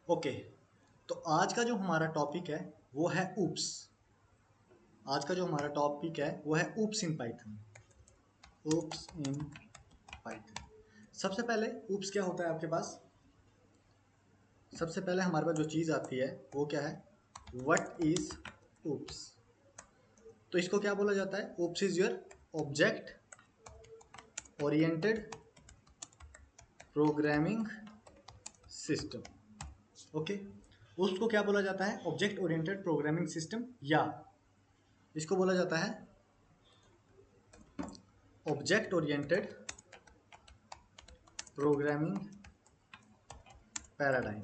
Okay, तो आज का जो हमारा टॉपिक है वो है ऊप्स। आज का जो हमारा टॉपिक है वो है oops in Python. Oops in Python. सबसे पहले ऊप्स क्या होता है आपके पास? सबसे पहले हमारे पास जो चीज़ आती है वो क्या है? What is oops? तो इसको क्या बोला जाता है? Oops is your object oriented programming system. Okay, उसको क्या बोला जाता है? ऑब्जेक्ट ओरिएंटेड प्रोग्रामिंग सिस्टम, या इसको बोला जाता है ऑब्जेक्ट ओरिएंटेड प्रोग्रामिंग पैराडाइम।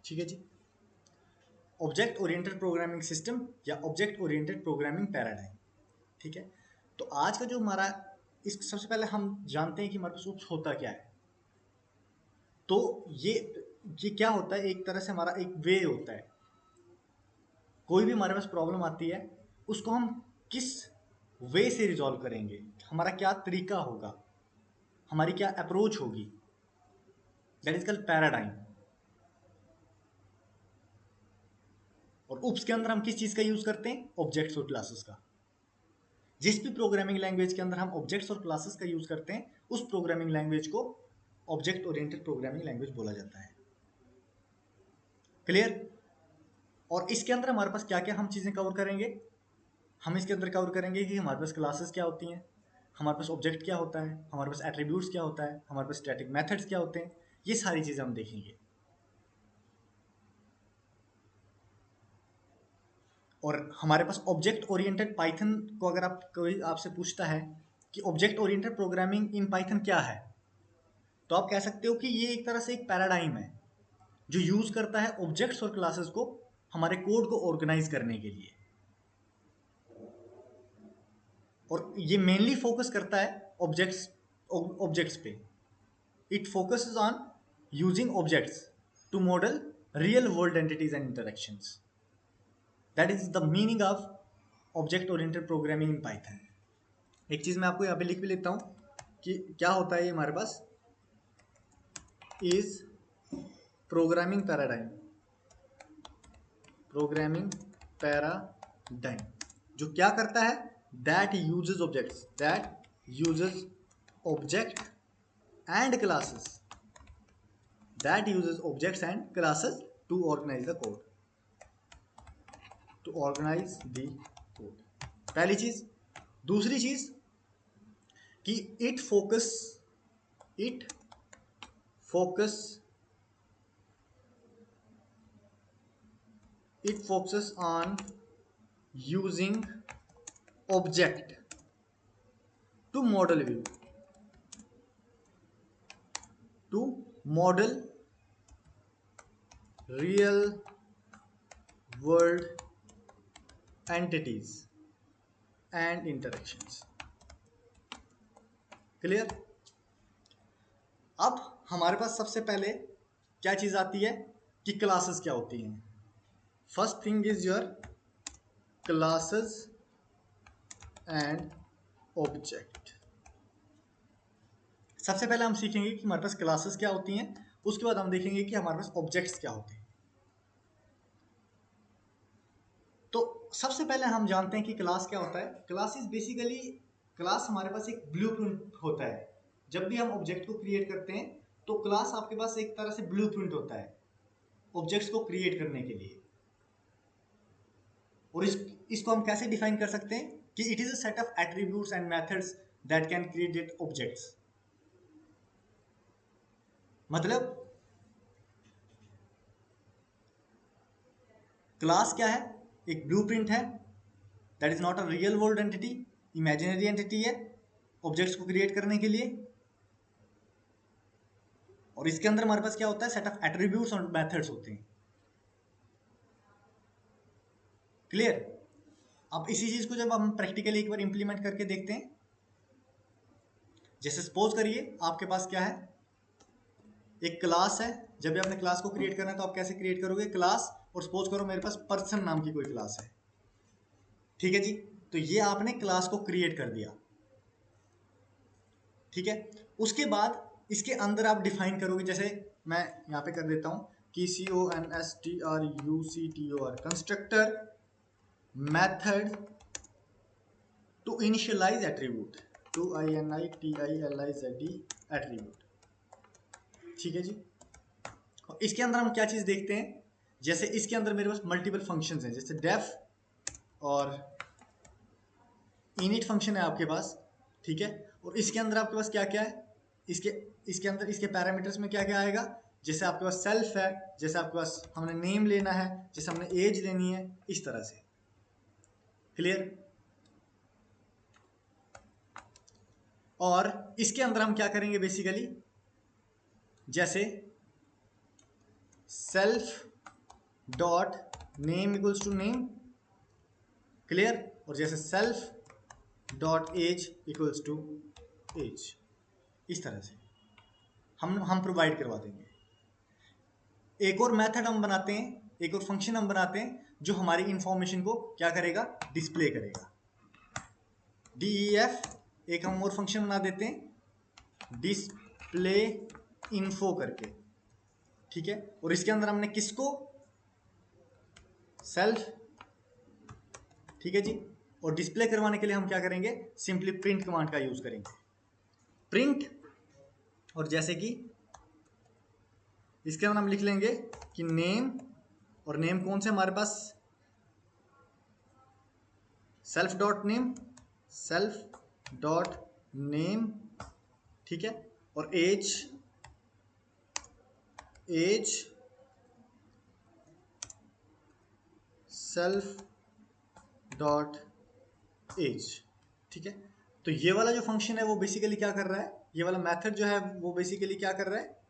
ठीक है जी, ऑब्जेक्ट ओरिएंटेड प्रोग्रामिंग सिस्टम या ऑब्जेक्ट ओरिएंटेड प्रोग्रामिंग पैराडाइम। ठीक है, तो आज का जो हमारा इस सबसे पहले हम जानते हैं कि हमारे पास ऊप्स होता क्या है। तो ये क्या होता है? एक तरह से हमारा एक वे होता है। कोई भी हमारे पास प्रॉब्लम आती है उसको हम किस वे से रिजॉल्व करेंगे, हमारा क्या तरीका होगा, हमारी क्या अप्रोच होगी, दैट इज कॉल्ड पैराडाइम। और ऊप्स के अंदर हम किस चीज का यूज करते हैं? ऑब्जेक्ट्स और क्लासेस का। जिस भी प्रोग्रामिंग लैंग्वेज के अंदर हम ऑब्जेक्ट्स और क्लासेस का यूज करते हैं उस प्रोग्रामिंग लैंग्वेज को ऑब्जेक्ट ओरिएंटेड प्रोग्रामिंग लैंग्वेज बोला जाता है। क्लियर? और इसके अंदर हमारे पास क्या क्या हम चीजें कवर करेंगे? हम इसके अंदर कवर करेंगे कि हमारे पास क्लासेस क्या होती हैं, हमारे पास ऑब्जेक्ट क्या होता है, हमारे पास एट्रीब्यूट्स क्या होता है, हमारे पास स्टैटिक मेथड्स क्या होते हैं, ये सारी चीजें हम देखेंगे। और हमारे पास ऑब्जेक्ट ओरिएंटेड पाइथन को अगर आप कोई आपसे पूछता है कि object oriented programming in Python क्या है, तो आप कह सकते हो कि ये एक तरह से एक पैराडाइम है जो यूज करता है ऑब्जेक्ट्स और क्लासेस को हमारे कोड को ऑर्गेनाइज करने के लिए। और ये मेनली फोकस करता है ऑब्जेक्ट्स पे। It focuses on using objects to model real world entities and interactions. That is the meaning of object oriented programming in Python. एक चीज मैं आपको यहाँ पे लिख भी लेता हूँ कि क्या होता है ये हमारे पास। Is programming paradigm. Programming paradigm जो क्या करता है? That uses objects, that uses object and classes, that uses objects and classes to organise the code, to organise the code. पहली चीज। दूसरी चीज कि it focus it focuses on using object to model view, to model real world entities and interactions। Clear? अब हमारे पास सबसे पहले क्या चीज आती है कि क्लासेस क्या होती हैं। First thing is your classes and object. सबसे पहले हम सीखेंगे कि हमारे पास क्लासेस क्या होती हैं, उसके बाद हम देखेंगे कि हमारे पास ऑब्जेक्ट्स क्या होते हैं। तो सबसे पहले हम जानते हैं कि क्लास क्या होता है। क्लास इज बेसिकली, क्लास हमारे पास एक ब्लूप्रिंट होता है। जब भी हम ऑब्जेक्ट को क्रिएट करते हैं तो क्लास आपके पास एक तरह से ब्लूप्रिंट होता है ऑब्जेक्ट्स को क्रिएट करने के लिए। और इसको हम कैसे डिफाइन कर सकते हैं कि it is a set of attributes and methods that can create objects. मतलब क्लास क्या है? एक ब्लूप्रिंट है, that is not a real world entity, imaginary entity है ऑब्जेक्ट्स को क्रिएट करने के लिए। और इसके अंदर हमारे पास क्या होता है? सेट ऑफ एट्रीब्यूट्स और मेथड्स होते हैं। क्लियर? अब इसी चीज को जब हम प्रैक्टिकली एक बार इंप्लीमेंट करके देखते हैं, जैसे सपोज करिए आपके पास क्या है, एक क्लास है। जब भी आपने क्लास को क्रिएट करना है तो आप कैसे क्रिएट करोगे? क्लास, और सपोज करो मेरे पास पर्सन नाम की कोई क्लास है। ठीक है जी, तो ये आपने क्लास को क्रिएट कर दिया। ठीक है, उसके बाद इसके अंदर आप डिफाइन करोगे, जैसे मैं यहाँ पे कर देता हूँ कि CONSTRUCTOR constructor method to initialise attribute, to INITILIZD attribute. ठीक है जी। और इसके अंदर हम क्या चीज देखते हैं, जैसे इसके अंदर मेरे पास मल्टीपल फंक्शंस हैं, जैसे डेफ और इनिट फंक्शन है आपके पास। ठीक है। और इसके अंदर आपके पास क्या क्या है, इसके इसके अंदर इसके पैरामीटर्स में क्या क्या आएगा, जैसे आपके पास सेल्फ है, जैसे आपके पास हमने नेम लेना है, जैसे हमने एज लेनी है, इस तरह से। क्लियर। और इसके अंदर हम क्या करेंगे बेसिकली, जैसे self dot name equals to name. Clear. और जैसे self dot age equals to age, इस तरह से हम प्रोवाइड करवा देंगे। एक और मेथड हम बनाते हैं, एक और फंक्शन हम बनाते हैं जो हमारी इंफॉर्मेशन को क्या करेगा, डिस्प्ले करेगा। DEF एक हम और फंक्शन बना देते हैं डिस्प्ले इन्फो करके। ठीक है। और इसके अंदर हमने किसको, सेल्फ। ठीक है जी। और डिस्प्ले करवाने के लिए हम क्या करेंगे, सिंपली प्रिंट कमांड का यूज करेंगे। प्रिंट, और जैसे कि इसके अंदर हम लिख लेंगे कि नेम, और नेम कौन से हमारे पास, self dot name, self dot name. ठीक है। और age, age self dot age. ठीक है। तो ये वाला जो फंक्शन है वो बेसिकली क्या कर रहा है, ये वाला मेथड जो है वो बेसिकली क्या कर रहा है,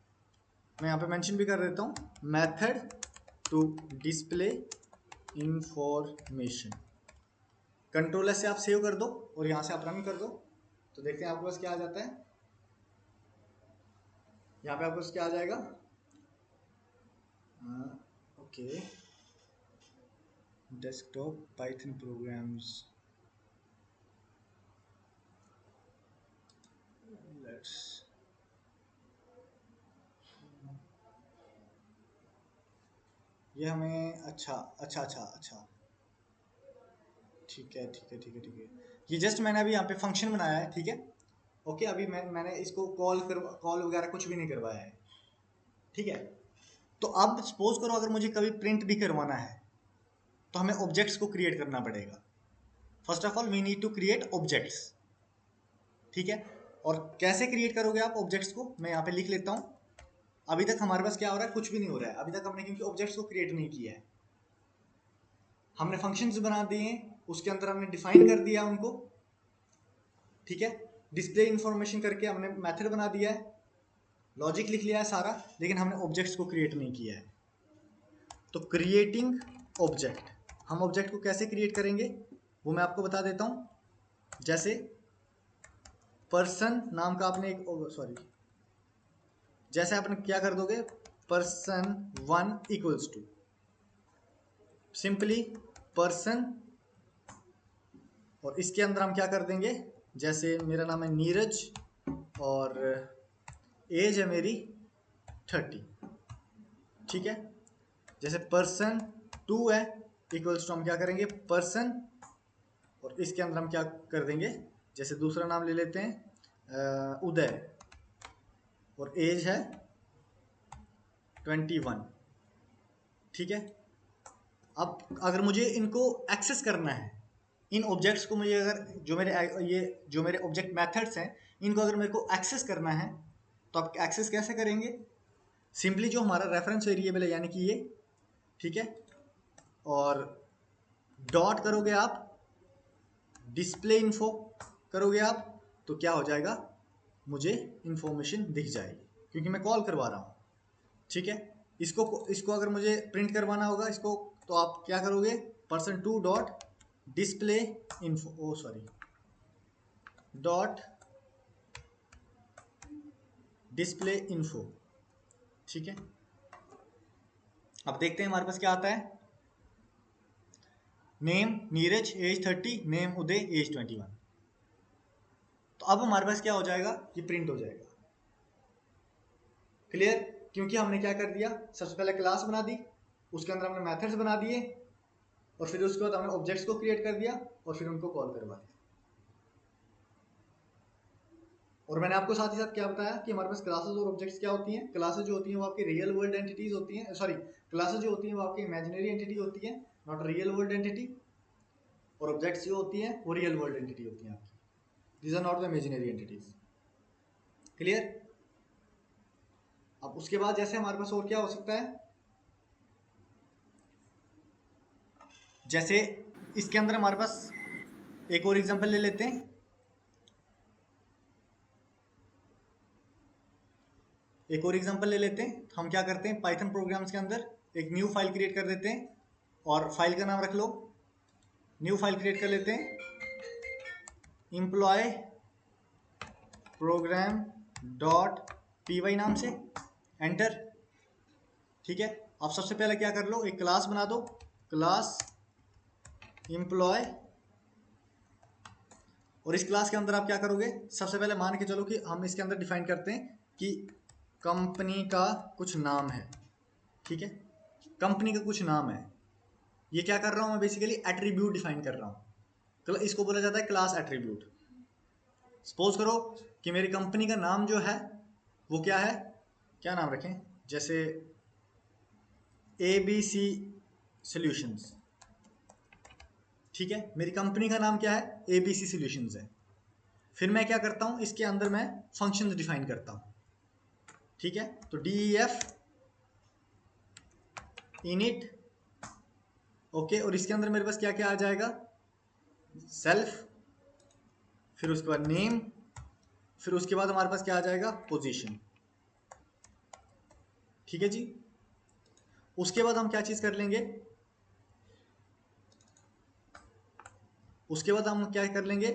मैं यहाँ पे मेंशन भी कर देता हूँ, method to display information. Control S से आप सेव कर दो और यहाँ से आप रन कर दो, तो देखते हैं आपके पास क्या आ जाता है। यहाँ पे आपके पास क्या आ जाएगा, okay, desktop Python programs, let's, ये हमें अच्छा अच्छा अच्छा अच्छा, ठीक है ठीक है ठीक है ठीक है। ये जस्ट मैंने अभी यहाँ पे फंक्शन बनाया है। ठीक है। ओके, अभी मैंने इसको कॉल वगैरह कुछ भी नहीं करवाया है। ठीक है। तो अब सपोज करो अगर मुझे कभी प्रिंट भी करवाना है तो हमें ऑब्जेक्ट्स को क्रिएट करना पड़ेगा। First of all we need to create objects. ठीक है। और कैसे क्रिएट करोगे आप ऑब्जेक्ट्स को, मैं यहाँ पे लिख लेता हूँ। अभी तक हमारे पास क्या हो रहा है, कुछ भी नहीं हो रहा है अभी तक, हमने क्योंकि ऑब्जेक्ट्स को क्रिएट नहीं किया है। हमने फंक्शंस बना दिए हैं, उसके अंदर हमने डिफाइन कर दिया उनको। ठीक है। डिस्प्ले इंफॉर्मेशन करके हमने मेथड बना दिया है, लॉजिक लिख लिया है सारा, लेकिन हमने ऑब्जेक्ट्स को क्रिएट नहीं किया है। तो क्रिएटिंग ऑब्जेक्ट, हम ऑब्जेक्ट को कैसे क्रिएट करेंगे वो मैं आपको बता देता हूं। जैसे पर्सन नाम का आपने एक, सॉरी, जैसे आपने क्या कर दोगे, person 1 equals to simply person, और इसके अंदर हम क्या कर देंगे, जैसे मेरा नाम है नीरज और एज है मेरी 30। ठीक है। जैसे पर्सन 2 है इक्वल्स टू हम क्या करेंगे, पर्सन, और इसके अंदर हम क्या कर देंगे, जैसे दूसरा नाम ले लेते हैं उदय, और एज है 21। ठीक है। अब अगर मुझे इनको एक्सेस करना है, इन ऑब्जेक्ट्स को मुझे, अगर जो मेरे ऑब्जेक्ट मेथड्स हैं इनको अगर मेरे को एक्सेस करना है तो आप एक्सेस कैसे करेंगे, सिंपली जो हमारा रेफरेंस वेरिएबल है यानी कि ये, ठीक है, और डॉट करोगे आप, डिस्प्ले इन्फो करोगे आप, तो क्या हो जाएगा, मुझे इंफॉर्मेशन दिख जाएगी क्योंकि मैं कॉल करवा रहा हूँ। ठीक है। इसको अगर मुझे प्रिंट करवाना होगा इसको, तो आप क्या करोगे, पर्सन 2 डॉट डिस्प्ले इन्फो, ओ सॉरी, डॉट डिस्प्ले इन्फो। ठीक है। अब देखते हैं हमारे पास क्या आता है, नेम नीरज एज 30, नेम उदय एज 21। तो अब हमारे पास क्या हो जाएगा, ये प्रिंट हो जाएगा। क्लियर। क्योंकि हमने क्या कर दिया, सबसे पहले क्लास बना दी, उसके अंदर हमने मेथड्स बना दिए, और फिर उसके बाद हमने ऑब्जेक्ट्स को क्रिएट कर दिया और फिर उनको कॉल करवा दिया। और मैंने आपको साथ ही साथ क्या बताया कि हमारे पास क्लासेस और ऑब्जेक्ट्स क्या होती हैं। क्लासेस जो होती हैं वो आपकी रियल वर्ल्ड एंटिटीज होती हैं, सॉरी, क्लासेस जो होती हैं वो आपकी इमेजिनरी एंटिटी होती है, नॉट रियल वर्ल्ड एंटिटी। और ऑब्जेक्ट्स जो होती हैं वो रियल वर्ल्ड एंटिटी होती हैं आपकी, these are not the imaginary entities. Clear? अब उसके बाद जैसे हमारे पास और क्या हो सकता है, जैसे इसके अंदर हमारे पास एक और एग्जांपल ले लेते हैं। एक और एग्जांपल ले लेते हैं। हम क्या करते हैं, पाइथन प्रोग्राम्स के अंदर एक न्यू फाइल क्रिएट कर देते हैं, और फाइल का नाम रख लो, न्यू फाइल क्रिएट कर लेते हैं, एम्प्लॉय प्रोग्राम डॉट py नाम से, एंटर। ठीक है, अब सबसे पहले क्या कर लो, एक क्लास बना दो, क्लास एम्प्लॉय। और इस क्लास के अंदर आप क्या करोगे, सबसे पहले मान के चलो कि हम इसके अंदर डिफाइन करते हैं कि कंपनी का कुछ नाम है। ठीक है, कंपनी का कुछ नाम है। ये क्या कर रहा हूं मैं, बेसिकली एट्रीब्यूट डिफाइन कर रहा हूं, तो इसको बोला जाता है क्लास एट्रीब्यूट। सपोज करो कि मेरी कंपनी का नाम जो है वो क्या है, क्या नाम रखें, जैसे ABC सॉल्यूशंस। ठीक है, मेरी कंपनी का नाम क्या है, ABC सॉल्यूशंस है। फिर मैं क्या करता हूं, इसके अंदर मैं फंक्शंस डिफाइन करता हूं। ठीक है, तो DEF init, ओके, और इसके अंदर मेरे पास क्या क्या आ जाएगा, सेल्फ, फिर उसके बाद नेम, फिर उसके बाद हमारे पास क्या आ जाएगा, पोजीशन। ठीक है जी, उसके बाद हम क्या चीज कर लेंगे, उसके बाद हम क्या कर लेंगे,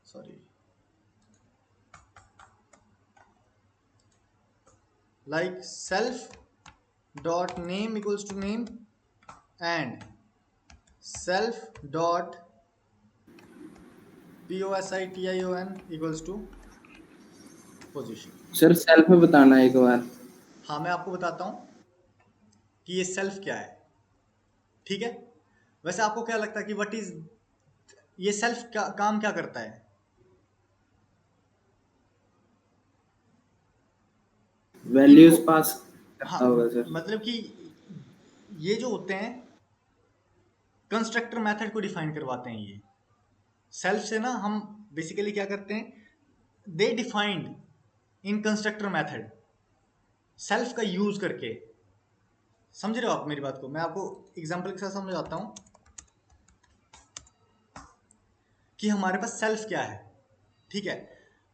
sorry, like self dot name equals to name and self dot POSITION equals to position. Sir self बताना एक बार। हाँ, मैं आपको बताता हूं कि ये सेल्फ क्या है। ठीक है, वैसे आपको क्या लगता है कि व्हाट इज, ये सेल्फ का काम क्या करता है? इनको, वैल्यूज पास हाँ, करता होगा सर। मतलब कि ये जो होते हैं कंस्ट्रक्टर मेथड को डिफाइन करवाते हैं। ये सेल्फ से ना हम बेसिकली क्या करते हैं, they defined in constructor method, self का यूज करके। समझ रहे हो आप मेरी बात को? मैं आपको एग्जांपल के साथ समझाता हूं कि हमारे पास सेल्फ क्या है। ठीक है,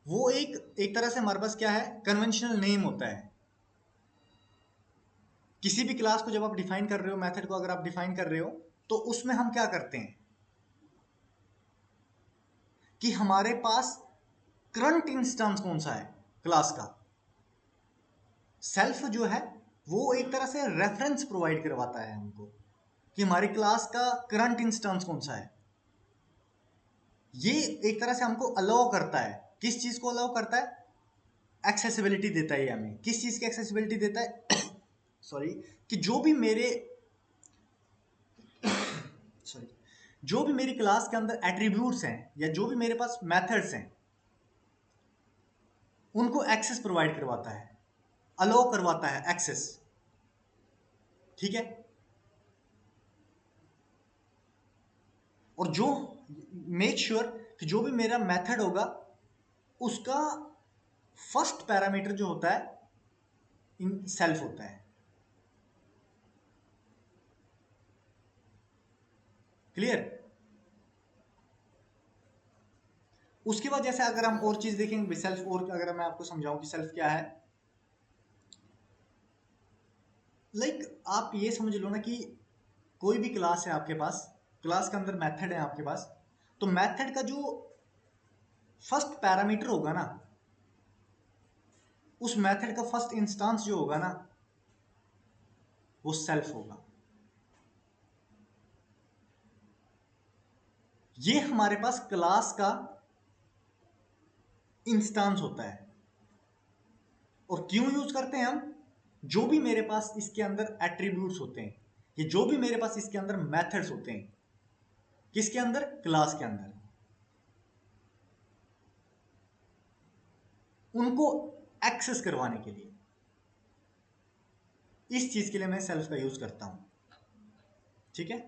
वो एक एक तरह से हमारे पास क्या है, कन्वेंशनल नेम होता है। किसी भी क्लास को जब आप डिफाइन कर रहे हो, मेथड को अगर आप डिफाइन कर रहे हो, तो उसमें हम क्या करते हैं कि हमारे पास करंट इंस्टेंस कौन सा है क्लास का। सेल्फ जो है वो एक तरह से रेफरेंस प्रोवाइड करवाता है हमको कि हमारी क्लास का करंट इंस्टेंस कौन सा है। ये एक तरह से हमको अलाउ करता है, किस चीज को अलाउ करता है, एक्सेसिबिलिटी देता है। ये हमें किस चीज की एक्सेसिबिलिटी देता है सॉरी, कि जो भी मेरे सॉरी, जो भी मेरी क्लास के अंदर एट्रीब्यूट्स हैं या जो भी मेरे पास मेथड्स हैं, उनको एक्सेस प्रोवाइड करवाता है, अलाउ करवाता है एक्सेस। ठीक है, और जो मेक श्योर कि जो भी मेरा मेथड होगा उसका फर्स्ट पैरामीटर जो होता है इन सेल्फ होता है। क्लियर? उसके बाद जैसे अगर हम और चीज देखेंगे सेल्फ, और अगर मैं आपको समझाऊं कि सेल्फ क्या है, लाइक आप ये समझ लो ना कि कोई भी क्लास है आपके पास, क्लास के अंदर मेथड है आपके पास, तो मेथड का जो फर्स्ट पैरामीटर होगा ना, उस मेथड का फर्स्ट इंस्टेंस जो होगा ना, वो सेल्फ होगा। ये हमारे पास क्लास का इंस्टांस होता है। और क्यों यूज करते हैं हम? जो भी मेरे पास इसके अंदर एट्रीब्यूट्स होते हैं, ये जो भी मेरे पास इसके अंदर मेथड्स होते हैं, किसके अंदर? क्लास के अंदर, उनको एक्सेस करवाने के लिए, इस चीज के लिए मैं सेल्फ का यूज करता हूं। ठीक है।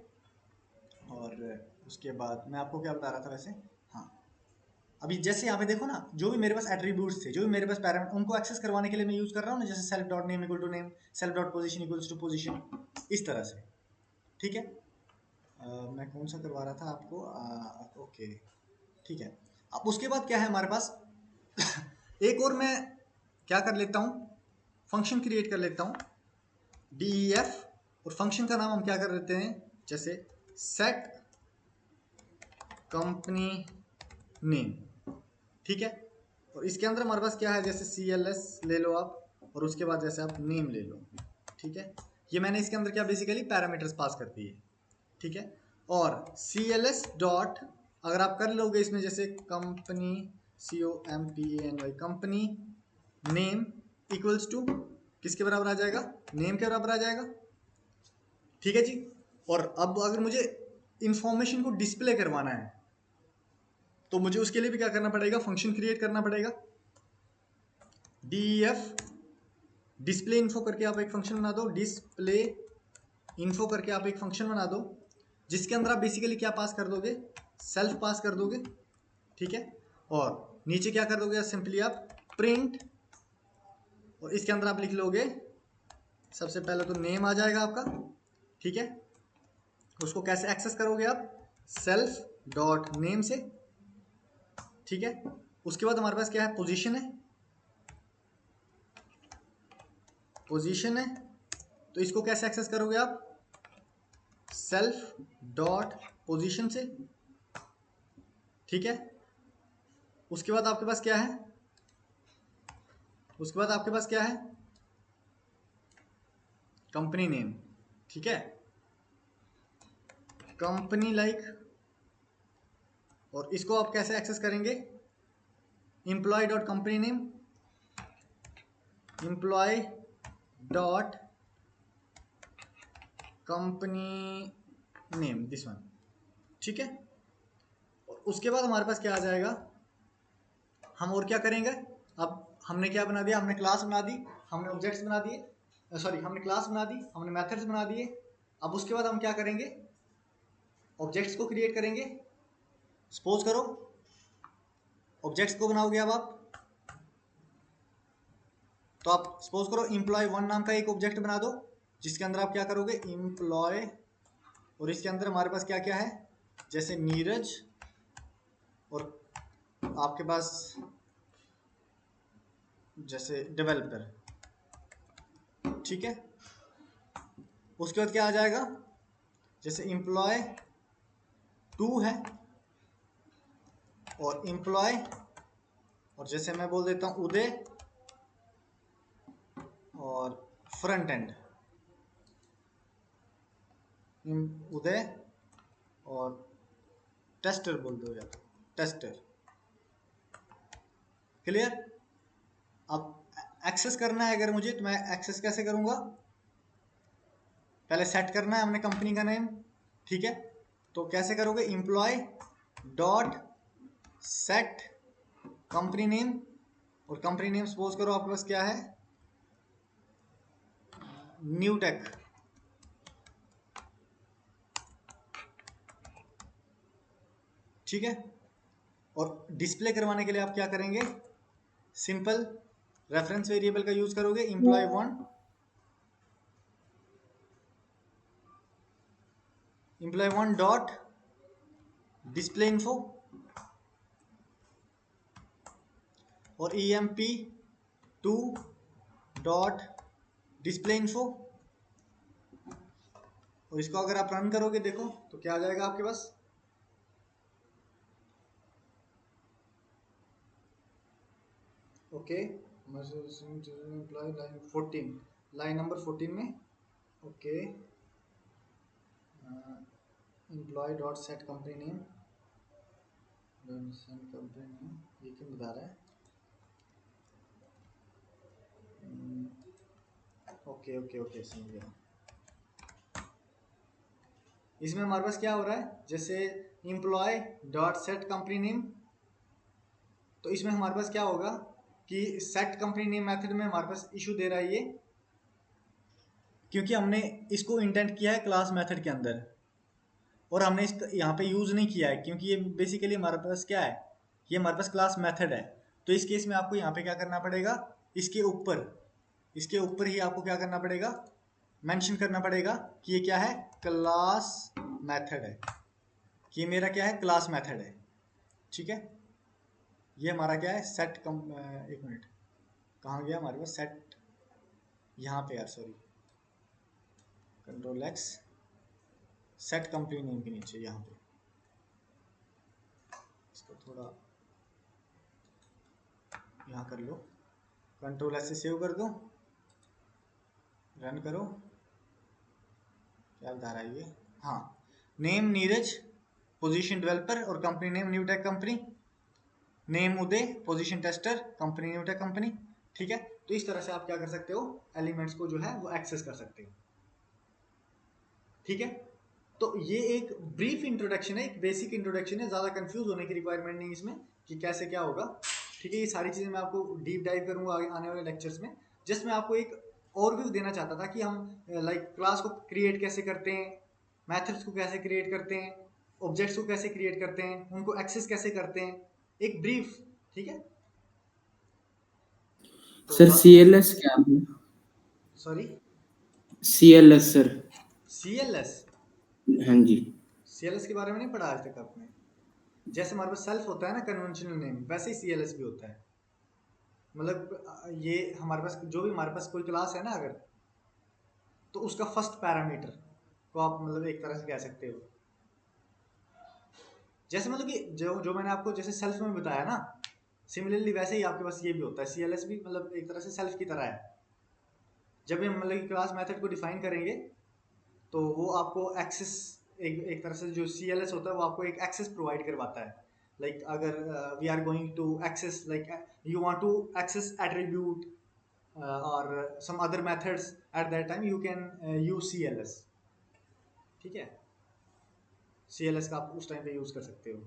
और उसके बाद मैं आपको क्या बता रहा था वैसे, हाँ, अभी जैसे यहाँ पे देखो ना, जो भी मेरे पास एट्रीब्यूट्स थे, जो भी मेरे पास पैरामीटर, उनको एक्सेस करवाने के लिए मैं यूज कर रहा हूँ ना, जैसे self dot name equal to name, self dot position equals to position, इस तरह से। ठीक है। मैं कौन सा करवा रहा था आपको? ओके, ठीक है। अब उसके बाद क्या है हमारे पास? एक और मैं क्या कर लेता हूँ, फंक्शन क्रिएट कर लेता हूँ, def, और फंक्शन का नाम हम क्या कर देते हैं, जैसे सेट कंपनी नेम। ठीक है। और इसके अंदर हमारे पास क्या है, जैसे CLS ले लो आप, और उसके बाद जैसे आप नेम ले लो। ठीक है। ये मैंने इसके अंदर क्या बेसिकली पैरामीटर्स पास कर दिए। ठीक है। और CLS डॉट, अगर आप कर लोगे इसमें जैसे company, COMPANY, company name equals to किसके बराबर आ जाएगा? नेम के बराबर आ जाएगा। ठीक है जी। और अब अगर मुझे इंफॉर्मेशन को डिस्प्ले करवाना है, तो मुझे उसके लिए भी क्या करना पड़ेगा? फंक्शन क्रिएट करना पड़ेगा। def डिस्प्ले इन्फो करके आप एक फंक्शन बना दो, डिस्प्ले इन्फो करके आप एक फंक्शन बना दो, जिसके अंदर आप बेसिकली क्या पास कर दोगे? सेल्फ पास कर दोगे। ठीक है। और नीचे क्या कर दोगे? सिंपली आप प्रिंट, और इसके अंदर आप लिख लोगे, सबसे पहले तो नेम आ जाएगा आपका। ठीक है। उसको कैसे एक्सेस करोगे आप? सेल्फ डॉट नेम से। ठीक है। उसके बाद हमारे पास क्या है? पोजीशन है। पोजीशन है, तो इसको कैसे एक्सेस करोगे आप? सेल्फ डॉट पोजीशन से। ठीक है। उसके बाद आपके पास क्या है? उसके बाद आपके पास क्या है? Company name. ठीक है। कंपनी लाइक, और इसको आप कैसे एक्सेस करेंगे? Employ dot company name, employ dot company name, this one. ठीक है। और उसके बाद हमारे पास क्या आ जाएगा? हम और क्या करेंगे? अब हमने क्या बना दिया? हमने क्लास बना दी, हमने ऑब्जेक्ट्स बना दिए, सॉरी, हमने क्लास बना दी, हमने मेथड्स बना दिए। अब उसके बाद हम क्या करेंगे? ऑब्जेक्ट्स को क्रिएट करेंगे। सपोज करो ऑब्जेक्ट्स को बनाओगे अब आप, तो आप सपोज करो एम्प्लॉय 1 नाम का एक ऑब्जेक्ट बना दो, जिसके अंदर आप क्या करोगे? एम्प्लॉय, और इसके अंदर हमारे पास क्या क्या है, जैसे नीरज, और आपके पास जैसे डेवलपर। ठीक है। उसके बाद क्या आ जाएगा? जैसे एम्प्लॉय 2 है, और एम्प्लॉय, और जैसे मैं बोल देता हूँ उदय, और फ्रंट एंड उदय, और टेस्टर बोल दो या टेस्टर। क्लियर? अब एक्सेस करना है अगर मुझे, तो मैं एक्सेस कैसे करूंगा? पहले सेट करना है हमने कंपनी का नेम। ठीक है। तो कैसे करोगे? Employ dot set company name, और कंपनी नेम सपोज करो आपके पास क्या है? New take. ठीक है। और डिस्प्ले करवाने के लिए आप क्या करेंगे? सिंपल रेफरेंस वेरिएबल का यूज करोगे, एम्प्लॉय 1 डॉट डिस्प्ले इन्फो, और EMP2 डॉट डिस्प्ले इन्फो। और इसको अगर आप रन करोगे, देखो तो क्या आ जाएगा आपके पास? ओके, एम्प्लॉय लाइन नंबर 14 में। Okay, employ dot set company name, ये क्यों बता रहा है? ओके ओके ओके, समझ गया। इसमें हमारे पास क्या हो रहा है, जैसे employ dot set company name, तो इसमें हमारे पास क्या होगा कि सेट कंपनी नेम मेथड में हमारे पास इशू दे रहा है ये, क्योंकि हमने इसको इंटेंट किया है क्लास मेथड के अंदर, और हमने इस यहाँ पे यूज नहीं किया है, क्योंकि ये बेसिकली हमारे पास क्या है, ये हमारे पास क्लास मेथड है। तो इस केस में आपको यहाँ पे क्या करना पड़ेगा, इसके ऊपर ही आपको क्या करना पड़ेगा, मेंशन करना पड़ेगा कि ये क्या है, क्लास मेथड है, कि ये मेरा क्या है, क्लास मेथड है। ठीक है, ये हमारा क्या है, एक मिनट, कहाँ गया हमारे पास सेट, यहाँ पे यार, sorry, control x, set company name के नीचे यहाँ पे, इसको थोड़ा यहाँ कर लो, कंट्रोल एस से सेव कर दो, रन करो, क्या बता रहा है ये, हाँ, नेम नीरज, पोजीशन डेवलपर, और company name new tech company, name Uday, position tester, company new tech company. ठीक है, तो इस तरह से आप क्या कर सकते हो, एलिमेंट्स को जो है वो एक्सेस कर सकते हो। ठीक है, तो ये एक ब्रीफ इंट्रोडक्शन है, एक बेसिक इंट्रोडक्शन है, ज़्यादा कंफ्यूज होने की रिक्वायरमेंट नहीं इसमें कि कैसे क्या होगा। ठीक है, ये सारी चीज़ें मैं आपको डीप डाइव करूंगा आने वाले लेक्चर्स में। जस्ट मैं आपको एक ओवरव्यू देना चाहता था कि हम लाइक क्लास को क्रिएट कैसे करते हैं, मैथड्स को कैसे क्रिएट करते हैं, ऑब्जेक्ट्स को कैसे क्रिएट करते हैं, उनको एक्सेस कैसे करते हैं, एक ब्रीफ। ठीक है, तो सर CLS क्या है? Sorry, CLS sir. CLS, हाँ जी। CLS के बारे में नहीं पढ़ा आज तक आपने? जैसे हमारे पास सेल्फ होता है ना, कन्वेंशनल नेम, वैसे ही CLS भी होता है। मतलब ये हमारे पास जो भी हमारे पास कोई क्लास है ना अगर, तो उसका फर्स्ट पैरामीटर को आप मतलब एक तरह से कह सकते हो, जैसे मतलब कि जो जो मैंने आपको जैसे सेल्फ में बताया ना, सिमिलरली वैसे ही आपके पास ये भी होता है, CLS भी मतलब एक तरह से सेल्फ की तरह है। जब भी हम मतलब क्लास मेथड को डिफाइन करेंगे, तो वो आपको एक्सेस, एक तरह से जो CLS होता है वो आपको एक एक्सेस प्रोवाइड करवाता है। लाइक अगर we are going to access, like you want to access attribute or some other methods, at that time you can use CLS। ठीक है, CLS का आप उस टाइम पे यूज कर सकते हो।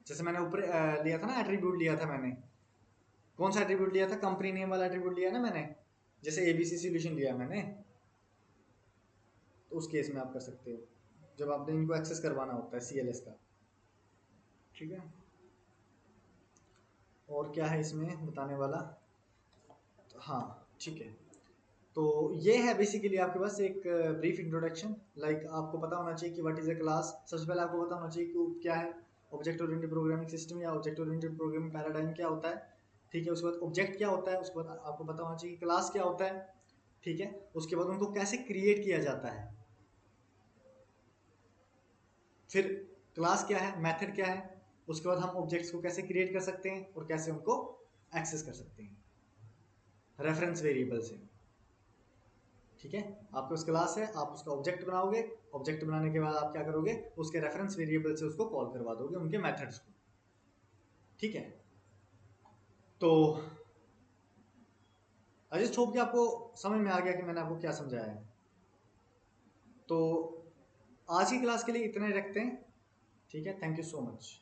जैसे मैंने ऊपर लिया था ना, एट्रीब्यूट लिया था मैंने, कौन सा एट्रीब्यूट लिया था, कंपनी नेम वाला एट्रीब्यूट लिया ना मैंने, जैसे ABC सॉल्यूशन लिया मैंने, तो उस केस में आप कर सकते हो जब आपने इनको एक्सेस करवाना होता है CLS का। ठीक है, और क्या है इसमें बताने वाला, तो हाँ ठीक है, तो ये है बेसिकली आपके पास एक ब्रीफ इंट्रोडक्शन। लाइक आपको पता होना चाहिए कि व्हाट इज अ क्लास, सबसे पहले आपको पता होना चाहिए कि वो क्या है, ऑब्जेक्ट ओरिएंटेड प्रोग्रामिंग सिस्टम या ऑब्जेक्ट ओरिएंटेड प्रोग्रामिंग पैराडाइम क्या होता है। ठीक है, उसके बाद ऑब्जेक्ट क्या होता है, उसके बाद आपको पता होना चाहिए कि क्लास क्या होता है। ठीक है, उसके बाद उनको कैसे क्रिएट किया जाता है, फिर क्लास क्या है, मेथड क्या है, उसके बाद हम ऑब्जेक्ट्स को कैसे क्रिएट कर सकते हैं और कैसे उनको एक्सेस कर सकते हैं रेफरेंस वेरिएबल से। ठीक है, आपके पास क्लास है, आप उसका ऑब्जेक्ट बनाओगे, ऑब्जेक्ट बनाने के बाद आप क्या करोगे, उसके रेफरेंस वेरिएबल से उसको कॉल करवा दोगे उनके मेथड्स को। ठीक है, तो आई जस्ट होप कि आपको समझ में आ गया कि मैंने आपको क्या समझाया है। तो आज की क्लास के लिए इतना ही रखते हैं। ठीक है, थैंक यू सो मच।